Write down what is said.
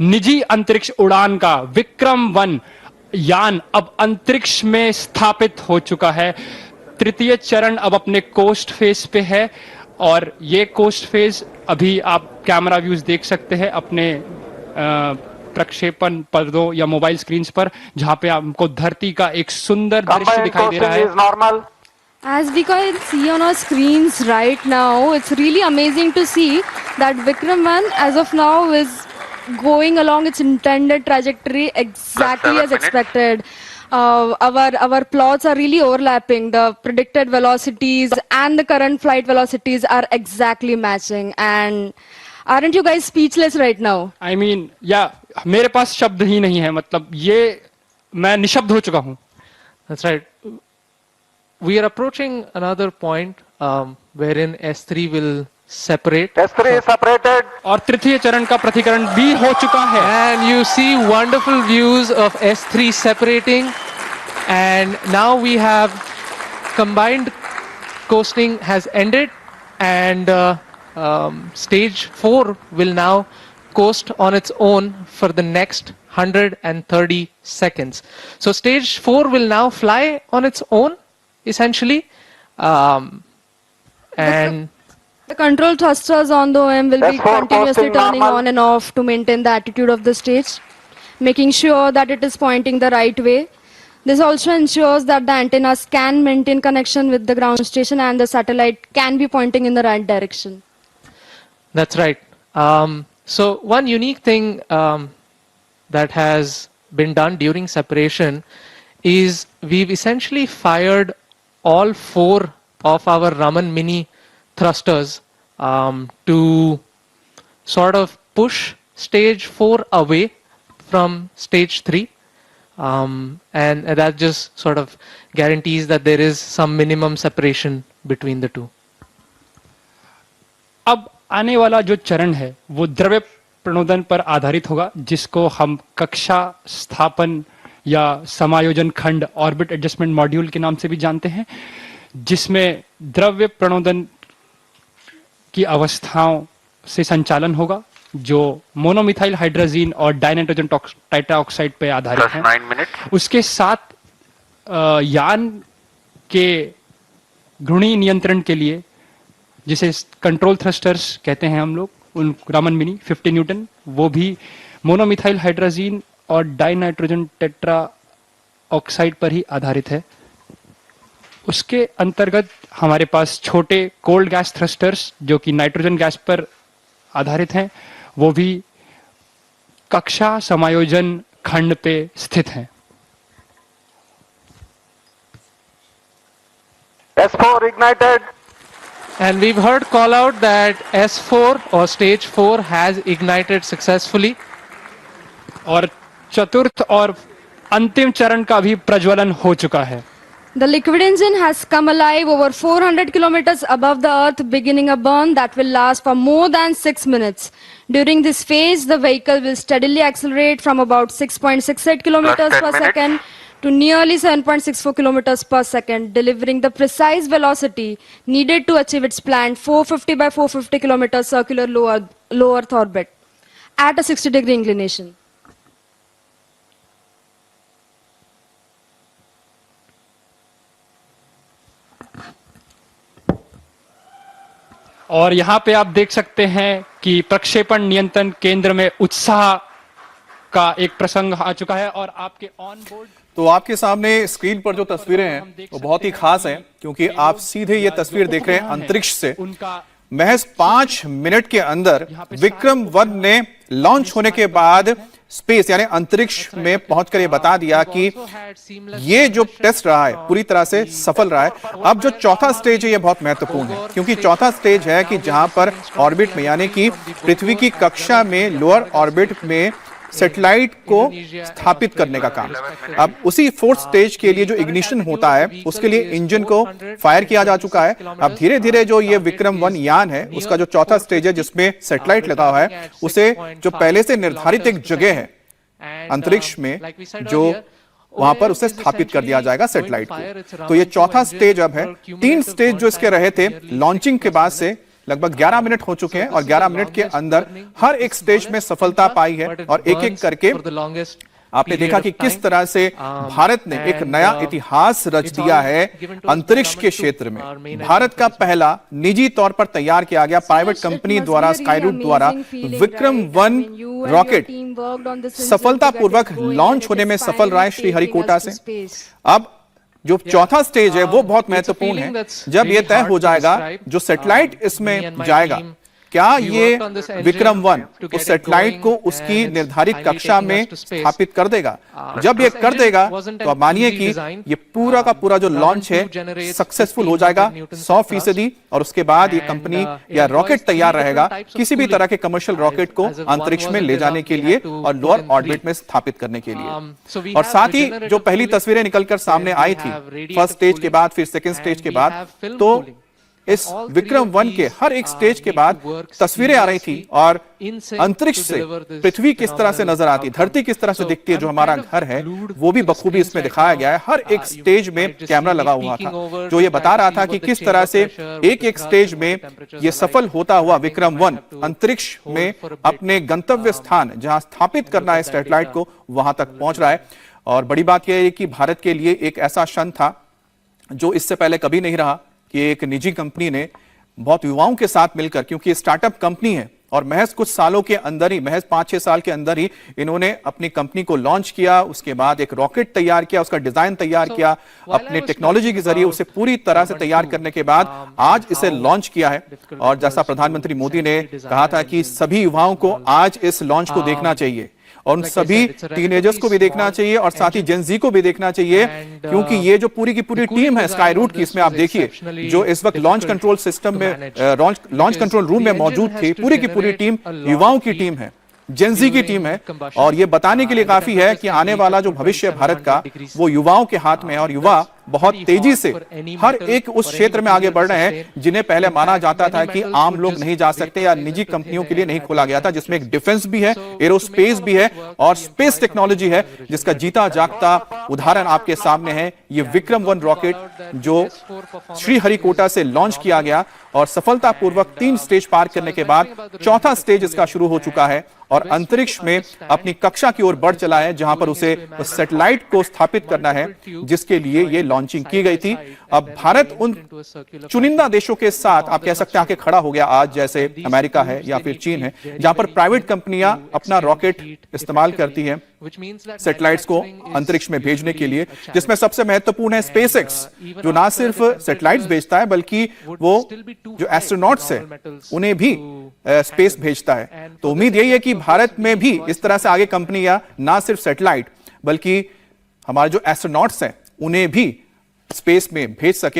निजी अंतरिक्ष उड़ान का विक्रम-1 यान अब अंतरिक्ष में स्थापित हो चुका है। तृतीय चरण अब अपने कोस्ट फेज पे है और ये कोस्ट फेज अभी आप कैमरा व्यूज देख सकते हैं अपने प्रक्षेपण पर्दों या मोबाइल स्क्रीन्स पर, जहां पे आपको धरती का एक सुंदर दृश्य दिखाई दे रहा है। As we can see on our screens right now, it's really amazing to see that Vikram-1 as of now is going along its intended trajectory exactly as expected. Our plots are really overlapping. The predicted velocities and the current flight velocities are exactly matching. And aren't you guys speechless right now? I mean, yeah, मेरे पास शब्द ही नहीं है, मतलब ये मैं निशब्द हो चुका हूँ. That's right. We are approaching another point wherein S3 will separate. S3 is separated. और तृतीय चरण का प्रतिकरण भी हो चुका है. And you see wonderful views of S3 separating. And now we have combined coasting has ended, and stage 4 will now coast on its own for the next 130 seconds. So stage 4 will now fly on its own, essentially, and the control thrusters on the OM will be continuously turning on and off to maintain the attitude of the stage, making sure that it is pointing the right way. This also ensures that the antennas can maintain connection with the ground station and the satellite can be pointing in the right direction. That's right. So one unique thing that has been done during separation is we've essentially fired all 4 of our Raman Mini thrusters to sort of push stage 4 away from stage 3. And that just sort of guarantees that there is some minimum separation between the two. अब आने वाला जो चरण है वो द्रव्य प्रणोदन पर आधारित होगा, जिसको हम कक्षा स्थापन या समायोजन खंड ऑर्बिट एडजस्टमेंट मॉड्यूल के नाम से भी जानते हैं, जिसमें द्रव्य प्रणोदन की अवस्थाओं से संचालन होगा जो मोनोमिथाइल हाइड्रोजीन और डाइनाइट्रोजन टाइट्राऑक्साइड पे आधारित है। उसके साथ यान के घूर्णी नियंत्रण के लिए, जिसे कंट्रोल थ्रस्टर्स कहते हैं हम लोग, उन रामन मिनी 50 न्यूटन, वो भी मोनोमिथाइल हाइड्रोजीन और डाइनाइट्रोजन टेट्रा ऑक्साइड पर ही आधारित है। उसके अंतर्गत हमारे पास छोटे कोल्ड गैस थ्रस्टर्स जो कि नाइट्रोजन गैस पर आधारित हैं, वो भी कक्षा समायोजन खंड पे स्थित हैं। S4 ignited. And we've heard call out that S4 or stage 4 has ignited successfully. और चतुर्थ और अंतिम चरण का भी प्रज्वलन हो चुका है। The liquid engine has come alive over 400 kilometers above the Earth, beginning a burn that will last for more than 6 minutes. During this phase, the vehicle will steadily accelerate from about 6.68 kilometers per second to nearly 7.64 kilometers per second, delivering the precise velocity needed to achieve its planned 450 by 450 kilometers circular low Earth orbit at a 60-degree inclination. और यहाँ पे आप देख सकते हैं कि प्रक्षेपण नियंत्रण केंद्र में उत्साह का एक प्रसंग आ चुका है और आपके ऑन बोर्ड। तो आपके सामने स्क्रीन पर जो तस्वीरें हैं वो बहुत ही खास हैं, क्योंकि आप सीधे ये तस्वीर देख रहे हैं अंतरिक्ष से। महज 5 मिनट के अंदर विक्रम-1 ने लॉन्च होने के बाद स्पेस यानी अंतरिक्ष में पहुंचकर ये बता दिया कि ये जो टेस्ट रहा है पूरी तरह से सफल रहा है। अब जो चौथा स्टेज है ये बहुत महत्वपूर्ण है, क्योंकि चौथा स्टेज है कि जहां पर ऑर्बिट में यानी कि पृथ्वी की कक्षा में लोअर ऑर्बिट में सैटेलाइट को स्थापित करने का काम। अब उसी फोर्थ स्टेज के लिए जो इग्निशन होता है उसके लिए इंजन को फायर किया जा चुका है। अब धीरे धीरे जो ये विक्रम-1 यान है उसका जो चौथा स्टेज है जिसमें सैटेलाइट लगा हुआ है, उसे जो पहले से निर्धारित एक जगह है अंतरिक्ष में जो वहां पर उसे स्थापित कर दिया जाएगा सैटेलाइट को। तो ये चौथा स्टेज अब है। 3 स्टेज जो इसके रहे थे लॉन्चिंग के बाद से, लगभग 11 मिनट हो चुके हैं और 11 मिनट के अंदर हर एक स्टेज में सफलता पाई है और एक एक करके आपने देखा कि किस तरह से भारत ने एक नया इतिहास रच दिया है अंतरिक्ष के क्षेत्र में। भारत का पहला निजी तौर पर तैयार किया गया प्राइवेट कंपनी द्वारा स्काईरूट द्वारा विक्रम-1 रॉकेट सफलतापूर्वक लॉन्च होने में सफल रहा है श्रीहरिकोटा से। अब जो चौथा स्टेज है वो बहुत महत्वपूर्ण है। जब यह तय हो जाएगा जो सैटेलाइट इसमें जाएगा, क्या ये विक्रम-1 उस सैटेलाइट को उसकी निर्धारित कक्षा में स्थापित कर देगा? जब ये कर देगा तो आप मानिए कि ये पूरा का पूरा जो लॉन्च है सक्सेसफुल हो जाएगा 100%, और उसके बाद ये कंपनी या रॉकेट तैयार रहेगा किसी भी तरह के कमर्शियल रॉकेट को अंतरिक्ष में ले जाने के लिए और लोअर ऑर्बिट में स्थापित करने के लिए। और साथ ही जो पहली तस्वीरें निकलकर सामने आई थी फर्स्ट स्टेज के बाद, फिर सेकेंड स्टेज के बाद, तो इस विक्रम-1 के हर एक स्टेज के बाद तस्वीरें आ रही थी और अंतरिक्ष से पृथ्वी किस तरह से नजर आती, धरती किस तरह से दिखती है, जो हमारा घर है वो भी बखूबी इसमें दिखाया गया है। हर एक स्टेज में कैमरा लगा हुआ था जो ये बता रहा था कि किस तरह से एक एक स्टेज में ये सफल होता हुआ विक्रम-1 अंतरिक्ष में अपने गंतव्य स्थान जहां स्थापित करना है सैटेलाइट को वहां तक पहुंच रहा है। और बड़ी बात यह है कि भारत के लिए एक ऐसा क्षण था जो इससे पहले कभी नहीं रहा कि एक निजी कंपनी ने बहुत युवाओं के साथ मिलकर, क्योंकि स्टार्टअप कंपनी है और महज कुछ सालों के अंदर ही, महज 5-6 साल के अंदर ही इन्होंने अपनी कंपनी को लॉन्च किया, उसके बाद एक रॉकेट तैयार किया, उसका डिजाइन तैयार किया, अपने टेक्नोलॉजी के जरिए उसे पूरी तरह से तैयार करने के बाद आज इसे लॉन्च किया है। और जैसा प्रधानमंत्री मोदी ने कहा था कि सभी युवाओं को आज इस लॉन्च को देखना चाहिए और उन सभी टीनेजर्स को भी देखना चाहिए और साथ ही जेन-ज़ी को भी देखना चाहिए, क्योंकि ये जो पूरी की पूरी टीम है स्काईरूट की, इसमें आप देखिए जो इस वक्त लॉन्च कंट्रोल सिस्टम में लॉन्च कंट्रोल रूम में मौजूद थी, पूरी की पूरी टीम युवाओं की टीम है, जेन-ज़ी की टीम है। और ये बताने के लिए काफी है कि आने वाला जो भविष्य है भारत का वो युवाओं के हाथ में है और युवा बहुत तेजी से हर एक उस क्षेत्र में आगे बढ़ रहे हैं जिन्हें पहले माना जाता था कि आम लोग नहीं जा सकते या निजी कंपनियों के लिए नहीं खोला गया था, जिसमें एक डिफेंस भी है, एरोस्पेस भी है और स्पेस टेक्नोलॉजी है, जिसका जीता जागता उदाहरण आपके सामने है ये विक्रम-1 रॉकेट जो श्रीहरिकोटा से लॉन्च किया गया और सफलतापूर्वक 3 स्टेज पार करने के बाद चौथा स्टेज इसका शुरू हो चुका है और अंतरिक्ष में अपनी कक्षा की ओर बढ़ चला है, जहां पर उसे सैटेलाइट को स्थापित करना है जिसके लिए ये लॉन्चिंग की गई थी। अब भारत उन चुनिंदा देशों के साथ आप कह सकते हैं आके खड़ा हो गया आज, जैसे अमेरिका है या फिर चीन है, जहां पर प्राइवेट कंपनियां अपना रॉकेट इस्तेमाल करती हैं सैटेलाइट्स को अंतरिक्ष में भेजने के लिए, जिसमें सबसे महत्वपूर्ण है स्पेसएक्स, जो ना सिर्फ सैटेलाइट्स भेजता है बल्कि वो जो एस्ट्रोनॉट्स है उन्हें भी स्पेस भेजता है। तो उम्मीद यही है कि भारत में भी इस तरह से आगे कंपनियां ना सिर्फ सैटेलाइट बल्कि हमारे जो एस्ट्रोनॉट्स हैं उन्हें भी स्पेस में भेज सके।